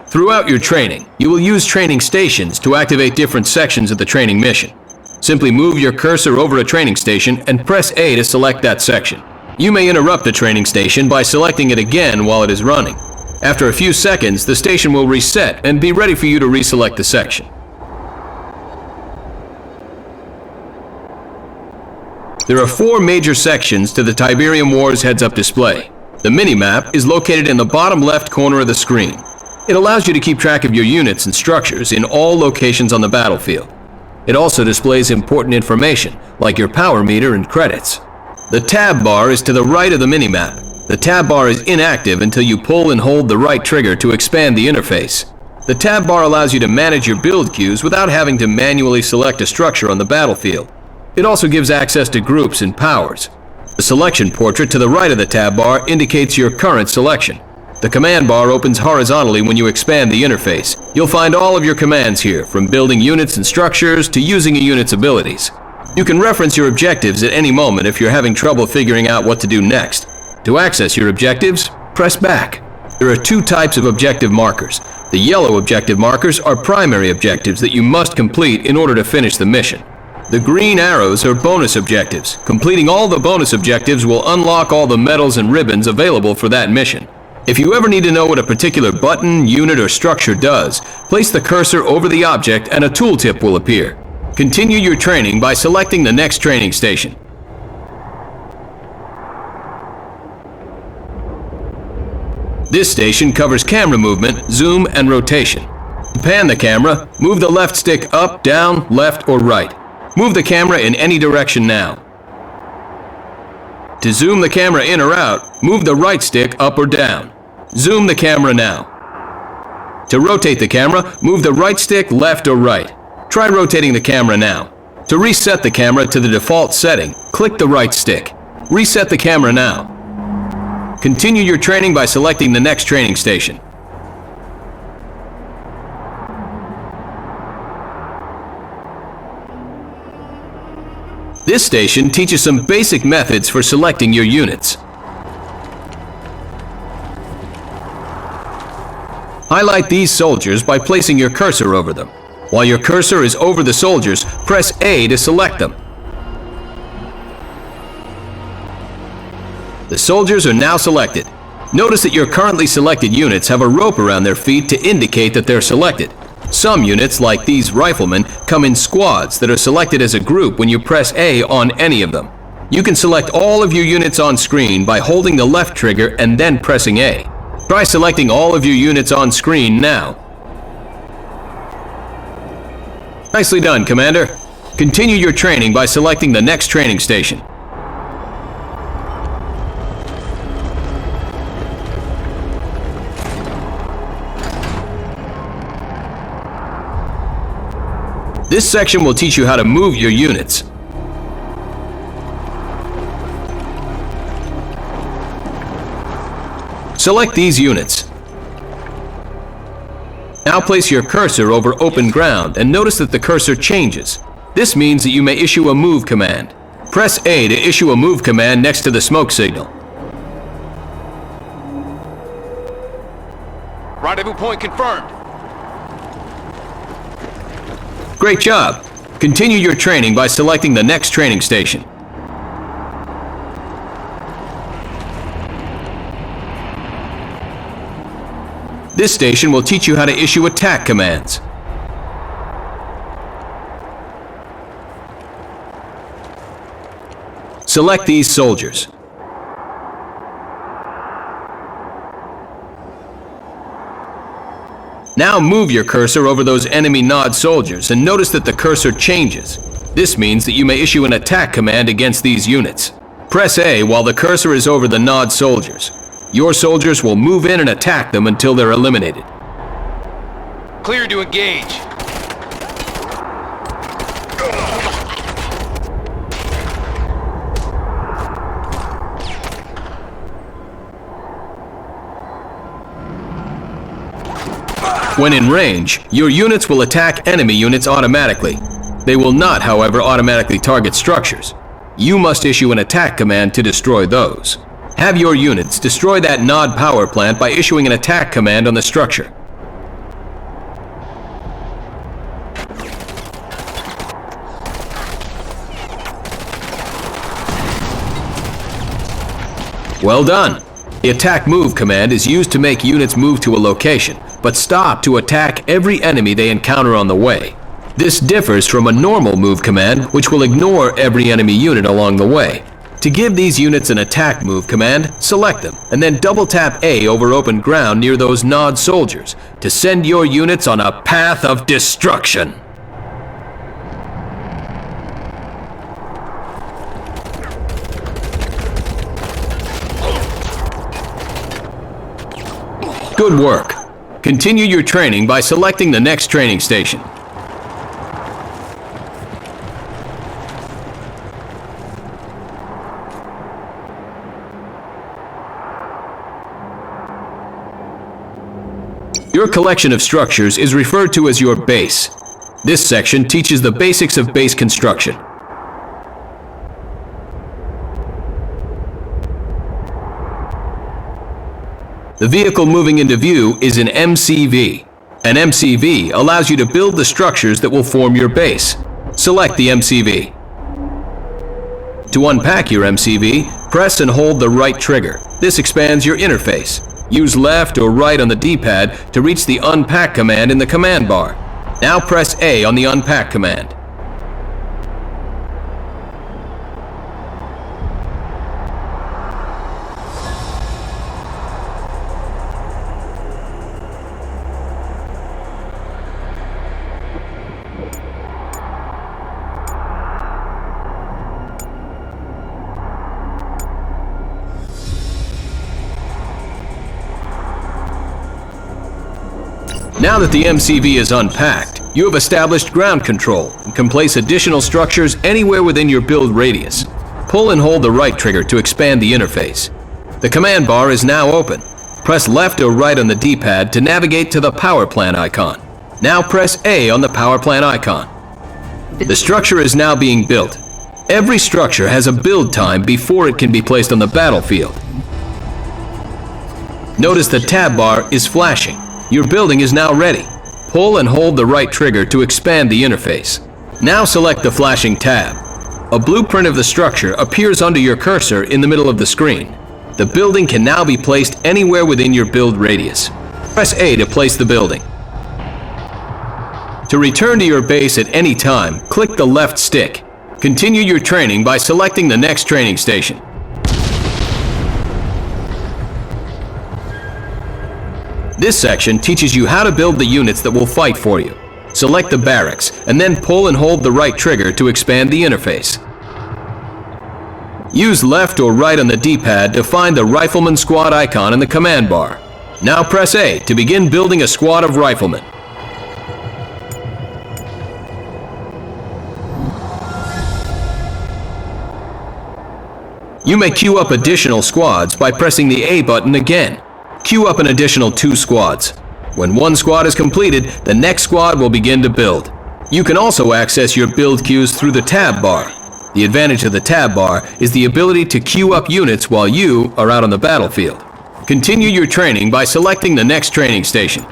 Throughout your training, you will use training stations to activate different sections of the training mission. Simply move your cursor over a training station and press A to select that section. You may interrupt the training station by selecting it again while it is running. After a few seconds, the station will reset and be ready for you to reselect the section. There are 4 major sections to the Tiberium Wars heads-up display. The mini-map is located in the bottom left corner of the screen. It allows you to keep track of your units and structures in all locations on the battlefield. It also displays important information, like your power meter and credits. The tab bar is to the right of the minimap. The tab bar is inactive until you pull and hold the right trigger to expand the interface. The tab bar allows you to manage your build queues without having to manually select a structure on the battlefield. It also gives access to groups and powers. The selection portrait to the right of the tab bar indicates your current selection. The command bar opens horizontally when you expand the interface. You'll find all of your commands here, from building units and structures to using a unit's abilities. You can reference your objectives at any moment if you're having trouble figuring out what to do next. To access your objectives, press back. There are 2 types of objective markers. The yellow objective markers are primary objectives that you must complete in order to finish the mission. The green arrows are bonus objectives. Completing all the bonus objectives will unlock all the medals and ribbons available for that mission. If you ever need to know what a particular button, unit, or structure does, place the cursor over the object and a tooltip will appear. Continue your training by selecting the next training station. This station covers camera movement, zoom, and rotation. To pan the camera, move the left stick up, down, left, or right. Move the camera in any direction now. To zoom the camera in or out, move the right stick up or down. Zoom the camera now. To rotate the camera, move the right stick left or right. Try rotating the camera now. To reset the camera to the default setting, click the right stick. Reset the camera now. Continue your training by selecting the next training station. This station teaches some basic methods for selecting your units. Highlight these soldiers by placing your cursor over them. While your cursor is over the soldiers, press A to select them. The soldiers are now selected. Notice that your currently selected units have a rope around their feet to indicate that they're selected. Some units, like these riflemen, come in squads that are selected as a group when you press A on any of them. You can select all of your units on screen by holding the left trigger and then pressing A. Try selecting all of your units on screen now. Nicely done, Commander. Continue your training by selecting the next training station. This section will teach you how to move your units. Select these units. Now place your cursor over open ground and notice that the cursor changes. This means that you may issue a move command. Press A to issue a move command next to the smoke signal. Rendezvous point confirmed. Great job. Continue your training by selecting the next training station. This station will teach you how to issue attack commands. Select these soldiers. Now move your cursor over those enemy Nod soldiers and notice that the cursor changes. This means that you may issue an attack command against these units. Press A while the cursor is over the Nod soldiers. Your soldiers will move in and attack them until they're eliminated. Clear to engage. When in range, your units will attack enemy units automatically. They will not, however, automatically target structures. You must issue an attack command to destroy those. Have your units destroy that Nod power plant by issuing an attack command on the structure. Well done! The attack move command is used to make units move to a location, but stop to attack every enemy they encounter on the way. This differs from a normal move command, which will ignore every enemy unit along the way. To give these units an attack move command, select them, and then double tap A over open ground near those Nod soldiers to send your units on a path of destruction. Good work. Continue your training by selecting the next training station. Your collection of structures is referred to as your base. This section teaches the basics of base construction. The vehicle moving into view is an MCV. An MCV allows you to build the structures that will form your base. Select the MCV. To unpack your MCV, press and hold the right trigger. This expands your interface. Use left or right on the D-pad to reach the unpack command in the command bar. Now press A on the unpack command. Now that the MCV is unpacked, you have established ground control and can place additional structures anywhere within your build radius. Pull and hold the right trigger to expand the interface. The command bar is now open. Press left or right on the D-pad to navigate to the power plant icon. Now press A on the power plant icon. The structure is now being built. Every structure has a build time before it can be placed on the battlefield. Notice the tab bar is flashing. Your building is now ready. Pull and hold the right trigger to expand the interface. Now select the flashing tab. A blueprint of the structure appears under your cursor in the middle of the screen. The building can now be placed anywhere within your build radius. Press A to place the building. To return to your base at any time, click the left stick. Continue your training by selecting the next training station. This section teaches you how to build the units that will fight for you. Select the barracks, and then pull and hold the right trigger to expand the interface. Use left or right on the D-pad to find the Rifleman Squad icon in the command bar. Now press A to begin building a squad of riflemen. You may queue up additional squads by pressing the A button again. Queue up an additional 2 squads. When one squad is completed, the next squad will begin to build. You can also access your build queues through the tab bar. The advantage of the tab bar is the ability to queue up units while you are out on the battlefield. Continue your training by selecting the next training station.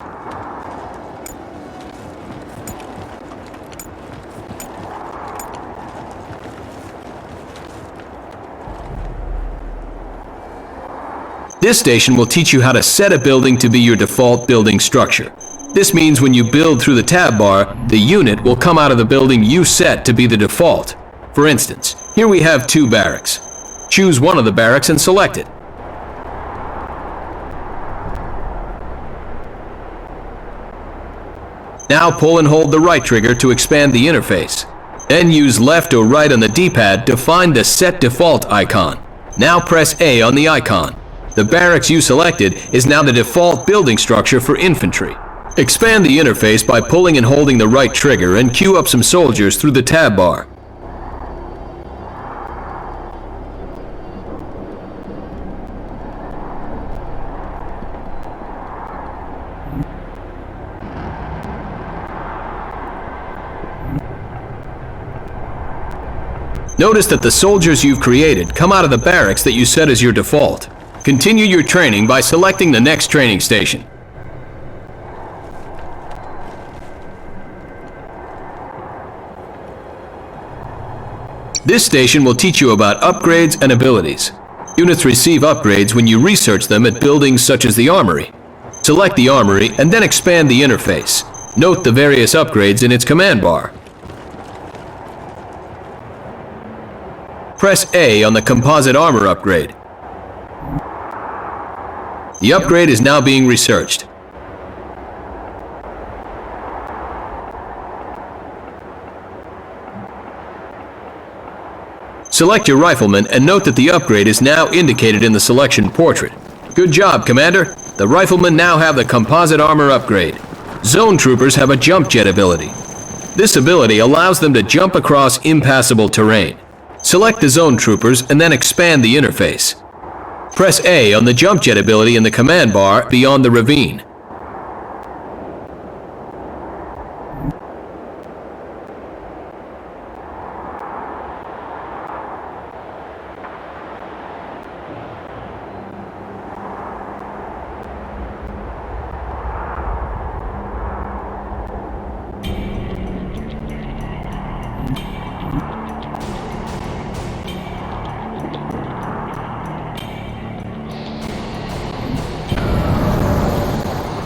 This station will teach you how to set a building to be your default building structure. This means when you build through the tab bar, the unit will come out of the building you set to be the default. For instance, here we have 2 barracks. Choose one of the barracks and select it. Now pull and hold the right trigger to expand the interface. Then use left or right on the D-pad to find the Set Default icon. Now press A on the icon. The barracks you selected is now the default building structure for infantry. Expand the interface by pulling and holding the right trigger and queue up some soldiers through the tab bar. Notice that the soldiers you've created come out of the barracks that you set as your default. Continue your training by selecting the next training station. This station will teach you about upgrades and abilities. Units receive upgrades when you research them at buildings such as the armory. Select the armory and then expand the interface. Note the various upgrades in its command bar. Press A on the composite armor upgrade. The upgrade is now being researched. Select your rifleman and note that the upgrade is now indicated in the selection portrait. Good job, Commander. The riflemen now have the composite armor upgrade. Zone troopers have a jump jet ability. This ability allows them to jump across impassable terrain. Select the zone troopers and then expand the interface. Press A on the jump jet ability in the command bar beyond the ravine.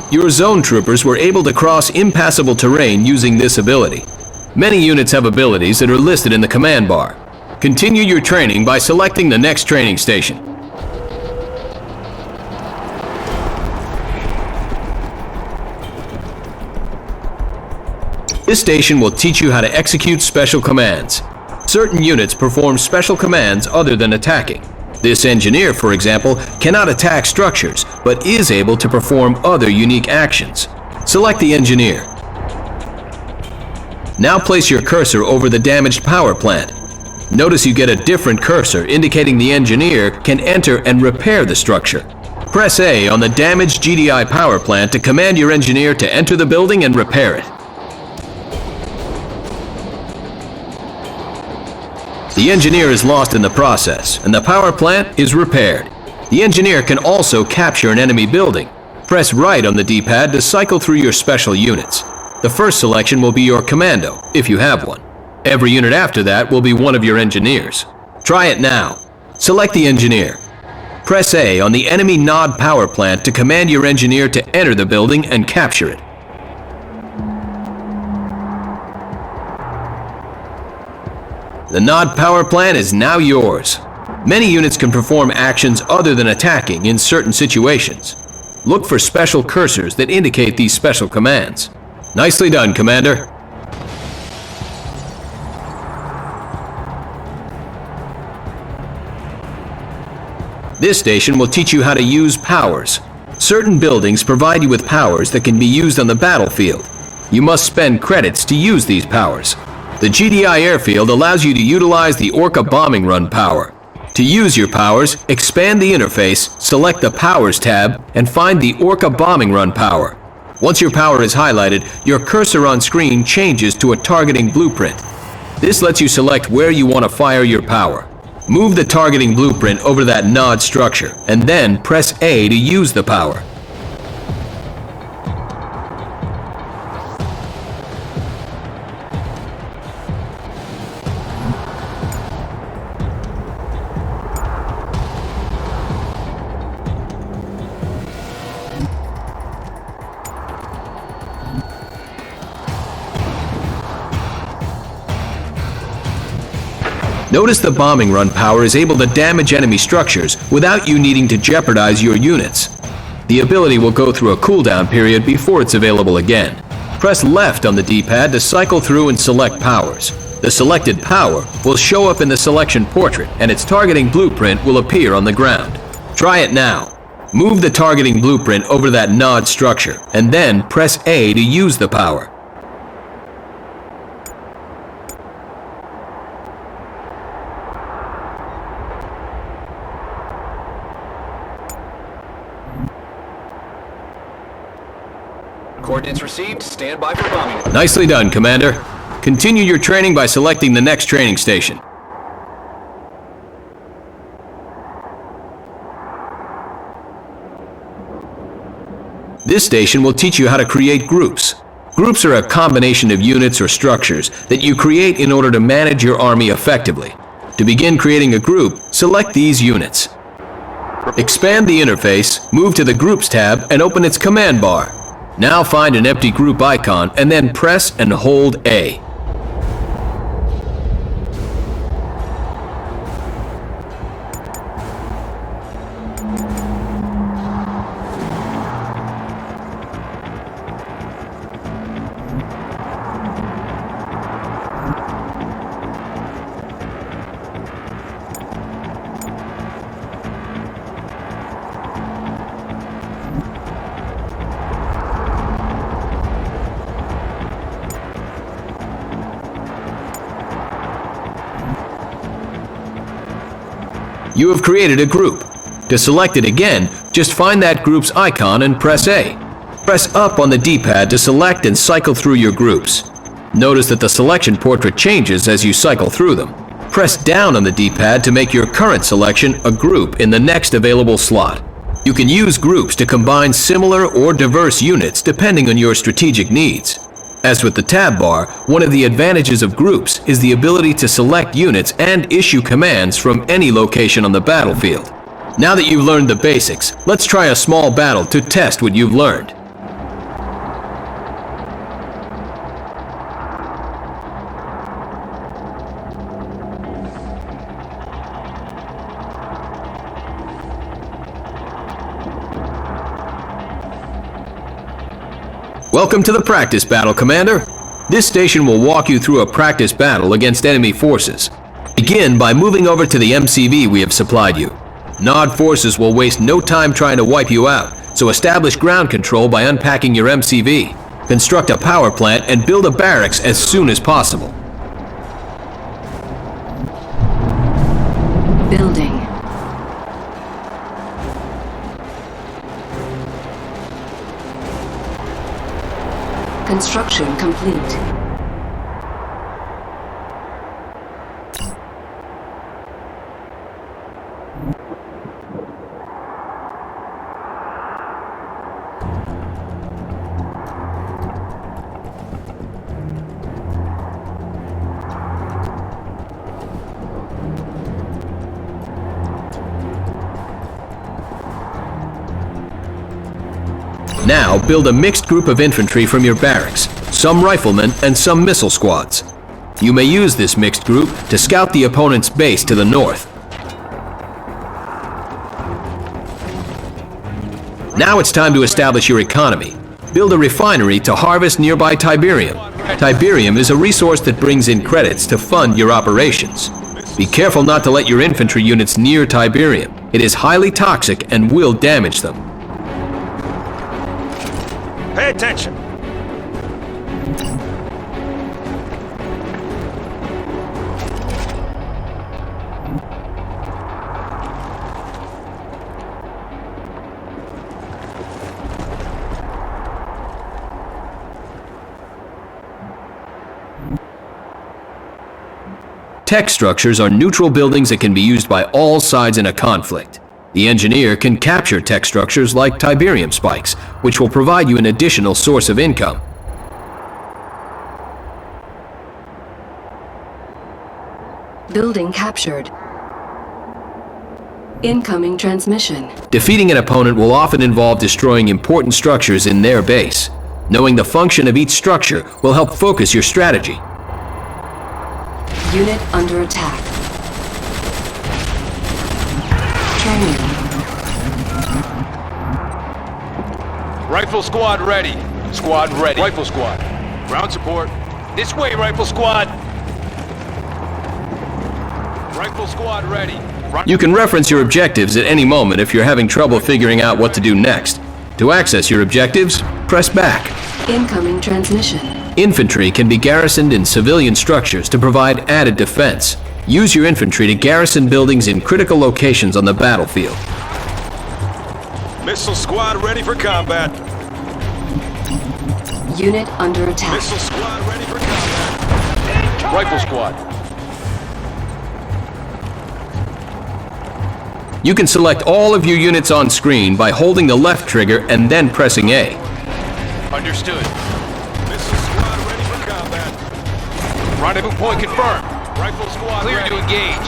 Your zone troopers were able to cross impassable terrain using this ability. Many units have abilities that are listed in the command bar. Continue your training by selecting the next training station. This station will teach you how to execute special commands. Certain units perform special commands other than attacking. This engineer, for example, cannot attack structures, but is able to perform other unique actions. Select the engineer. Now place your cursor over the damaged power plant. Notice you get a different cursor indicating the engineer can enter and repair the structure. Press A on the damaged GDI power plant to command your engineer to enter the building and repair it. The engineer is lost in the process, and the power plant is repaired. The engineer can also capture an enemy building. Press right on the D-pad to cycle through your special units. The first selection will be your commando, if you have one. Every unit after that will be one of your engineers. Try it now. Select the engineer. Press A on the enemy NOD power plant to command your engineer to enter the building and capture it. The NOD power plant is now yours. Many units can perform actions other than attacking in certain situations. Look for special cursors that indicate these special commands. Nicely done, Commander. This station will teach you how to use powers. Certain buildings provide you with powers that can be used on the battlefield. You must spend credits to use these powers. The GDI airfield allows you to utilize the Orca bombing run power. To use your powers, expand the interface, select the Powers tab, and find the Orca bombing run power. Once your power is highlighted, your cursor on screen changes to a targeting blueprint. This lets you select where you want to fire your power. Move the targeting blueprint over that NOD structure, and then press A to use the power. Notice the bombing run power is able to damage enemy structures without you needing to jeopardize your units. The ability will go through a cooldown period before it's available again. Press left on the D-pad to cycle through and select powers. The selected power will show up in the selection portrait, and its targeting blueprint will appear on the ground. Try it now. Move the targeting blueprint over that nod structure, and then press A to use the power. Coordinates received. Stand by for bombing. Nicely done, Commander. Continue your training by selecting the next training station. This station will teach you how to create groups. Groups are a combination of units or structures that you create in order to manage your army effectively. To begin creating a group, select these units. Expand the interface, move to the Groups tab, and open its command bar. Now find an empty group icon and then press and hold A. You have created a group. To select it again, just find that group's icon and press A. Press up on the D-pad to select and cycle through your groups. Notice that the selection portrait changes as you cycle through them. Press down on the D-pad to make your current selection a group in the next available slot. You can use groups to combine similar or diverse units depending on your strategic needs. As with the tab bar, one of the advantages of groups is the ability to select units and issue commands from any location on the battlefield. Now that you've learned the basics, let's try a small battle to test what you've learned. Welcome to the practice battle, Commander. This station will walk you through a practice battle against enemy forces. Begin by moving over to the MCV we have supplied you. Nod forces will waste no time trying to wipe you out, so establish ground control by unpacking your MCV. Construct a power plant and build a barracks as soon as possible. Building. Construction complete. Now build a mixed group of infantry from your barracks, some riflemen and some missile squads. You may use this mixed group to scout the opponent's base to the north. Now it's time to establish your economy. Build a refinery to harvest nearby Tiberium. Tiberium is a resource that brings in credits to fund your operations. Be careful not to let your infantry units near Tiberium. It is highly toxic and will damage them. Pay attention. Tech structures are neutral buildings that can be used by all sides in a conflict. The engineer can capture tech structures like Tiberium spikes, which will provide you an additional source of income. Building captured. Incoming transmission. Defeating an opponent will often involve destroying important structures in their base. Knowing the function of each structure will help focus your strategy. Unit under attack. Training. Rifle squad ready. Squad ready. Rifle squad. Ground support. This way, rifle squad. Rifle squad ready. You can reference your objectives at any moment if you're having trouble figuring out what to do next. To access your objectives, press back. Incoming transmission. Infantry can be garrisoned in civilian structures to provide added defense. Use your infantry to garrison buildings in critical locations on the battlefield. Missile squad ready for combat. Unit under attack. Missile squad ready for combat. Rifle squad. You can select all of your units on screen by holding the left trigger and then pressing A. Understood. Missile squad ready for combat. Rendezvous point confirmed. Rifle squad Clear ready. to engage.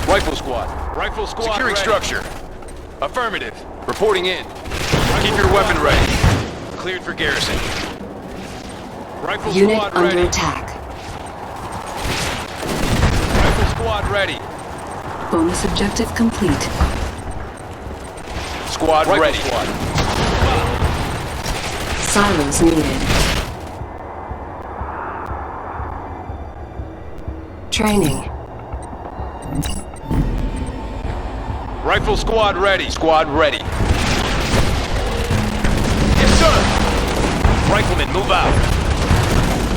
Rifle squad. Rifle squad Securing ready. structure. Affirmative. Reporting in. Keep your weapon ready. Cleared for garrison. Rifle Unit squad under ready. attack. Rifle squad ready. Bonus objective complete. Squad Rifle ready. squad. Silos needed. Training. Rifle squad ready. Squad ready. Yes, sir. Riflemen, move out.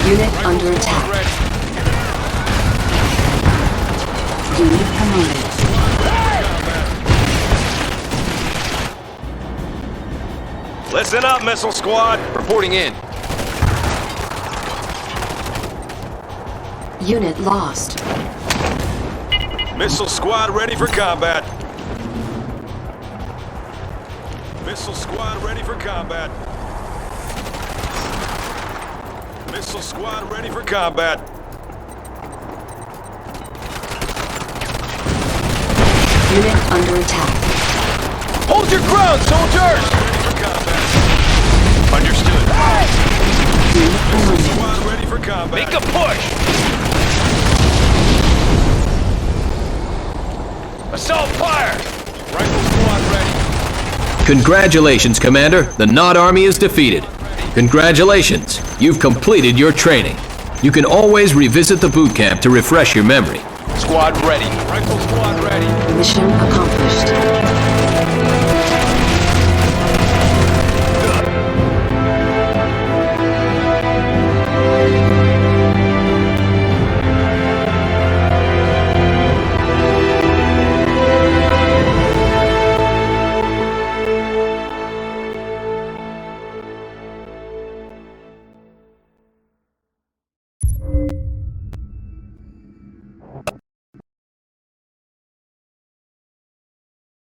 Unit Rifle under squad attack. ready. Unit promoted. Listen up, missile squad. Reporting in. Unit lost. Missile squad ready for combat. Missile squad ready for combat. Missile squad ready for combat. Unit under attack. Hold your ground, soldiers! Ready for combat. Understood. Unit promoted. Squad ready for combat. Make a push! Assault fire! Rifle squad ready. Congratulations, Commander. The Nod Army is defeated. Congratulations. You've completed your training. You can always revisit the boot camp to refresh your memory. Squad ready. Rifle squad ready. Mission accomplished.